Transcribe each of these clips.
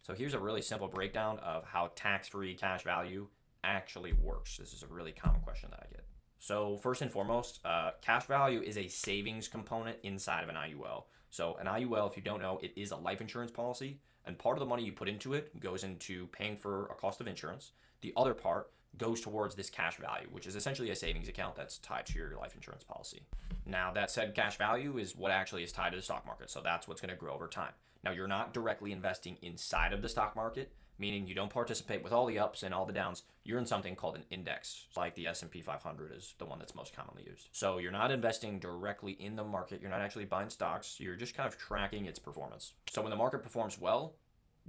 So here's a really simple breakdown of how tax-free cash value actually works. This is a really common question that I get. So first and foremost, cash value is a savings component inside of an IUL. So an IUL, if you don't know, it is a life insurance policy, and part of the money you put into it goes into paying for a cost of insurance. The other part goes towards this cash value, which is essentially a savings account that's tied to your life insurance policy. Now, that said, cash value is what actually is tied to the stock market, so that's what's going to grow over time. Now, you're not directly investing inside of the stock market, meaning you don't participate with all the ups and all the downs. You're in something called an index, like the S&P 500 is the one that's most commonly used. So you're not investing directly in the market. You're not actually buying stocks. You're just kind of tracking its performance. So when the market performs well,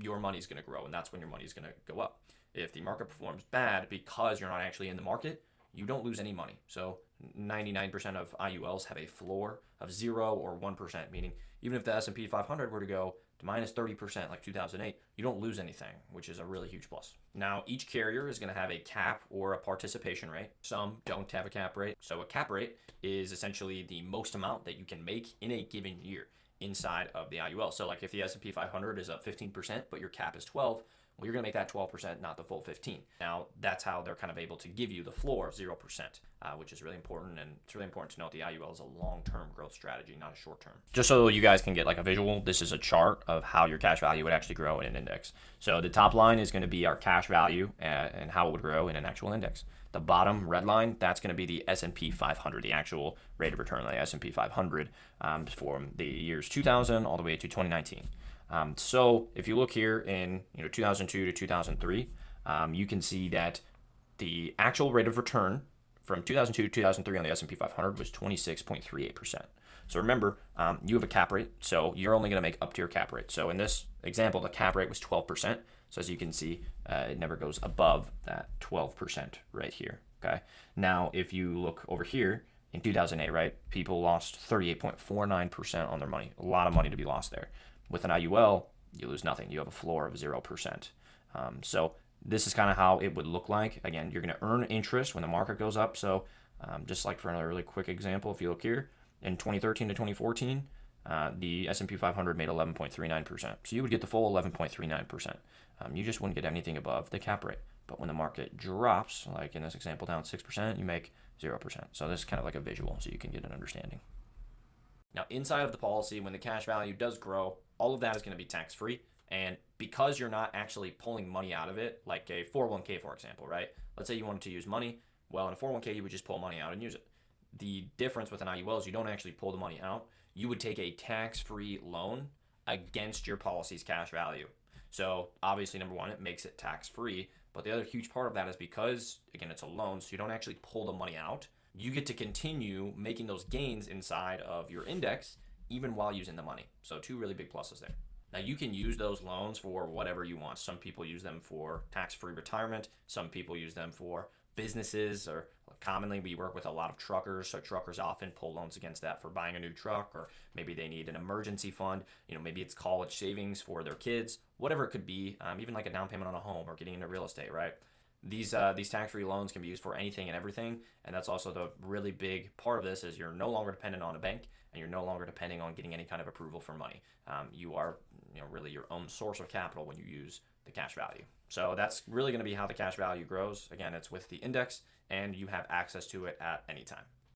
your money's going to grow, and that's when your money's going to go up. If the market performs bad because you're not actually in the market, you don't lose any money. So 99% of IULs have a floor of 0 or 1%, meaning even if the S&P 500 were to go to minus 30% like 2008, you don't lose anything, which is a really huge plus. Now, each carrier is going to have a cap or a participation rate. Some don't have a cap rate. So a cap rate is essentially the most amount that you can make in a given year inside of the IUL. So like if the S&P 500 is up 15%, but your cap is 12, well, you're going to make that 12%, not the full 15. Now, that's how they're kind of able to give you the floor of 0%, which is really important. And it's really important to note the IUL is a long-term growth strategy, not a short-term. Just so you guys can get like a visual, this is a chart of how your cash value would actually grow in an index. So the top line is going to be our cash value and how it would grow in an actual index. The bottom red line, that's going to be the S&P 500, the actual rate of return on the S&P 500 from the years 2000 all the way to 2019. So if you look here in 2002 to 2003, you can see that the actual rate of return from 2002 to 2003 on the S&P 500 was 26.38%. So remember, you have a cap rate, so you're only going to make up to your cap rate. So in this example, the cap rate was 12%. So as you can see, it never goes above that 12% right here. Okay. Now, if you look over here in 2008, right, people lost 38.49% on their money. A lot of money to be lost there. With an IUL, you lose nothing. You have a floor of 0%. So this is kind of how it would look like. Again, you're going to earn interest when the market goes up. So just like for another really quick example, if you look here, in 2013 to 2014, the S&P 500 made 11.39%. So you would get the full 11.39%. You just wouldn't get anything above the cap rate. But when the market drops, like in this example down 6%, you make 0%. So this is kind of like a visual so you can get an understanding. Now, inside of the policy, when the cash value does grow, all of that is going to be tax-free. And because you're not actually pulling money out of it, like a 401k, for example, right? Let's say you wanted to use money. Well, in a 401k, you would just pull money out and use it. The difference with an IUL is you don't actually pull the money out. You would take a tax-free loan against your policy's cash value. So obviously, number one, it makes it tax-free. But the other huge part of that is because, again, it's a loan, so you don't actually pull the money out. You get to continue making those gains inside of your index even while using the money. So two really big pluses there. Now, you can use those loans for whatever you want. Some people use them for tax-free retirement. Some people use them for businesses, or commonly we work with a lot of truckers. So truckers often pull loans against that for buying a new truck, or maybe they need an emergency fund. Maybe it's college savings for their kids, whatever it could be, even like a down payment on a home or getting into real estate, right? These tax-free loans can be used for anything and everything, and that's also the really big part of this is you're no longer dependent on a bank, and you're no longer depending on getting any kind of approval for money. You are really your own source of capital when you use the cash value. So that's really going to be how the cash value grows. Again, it's with the index, and you have access to it at any time.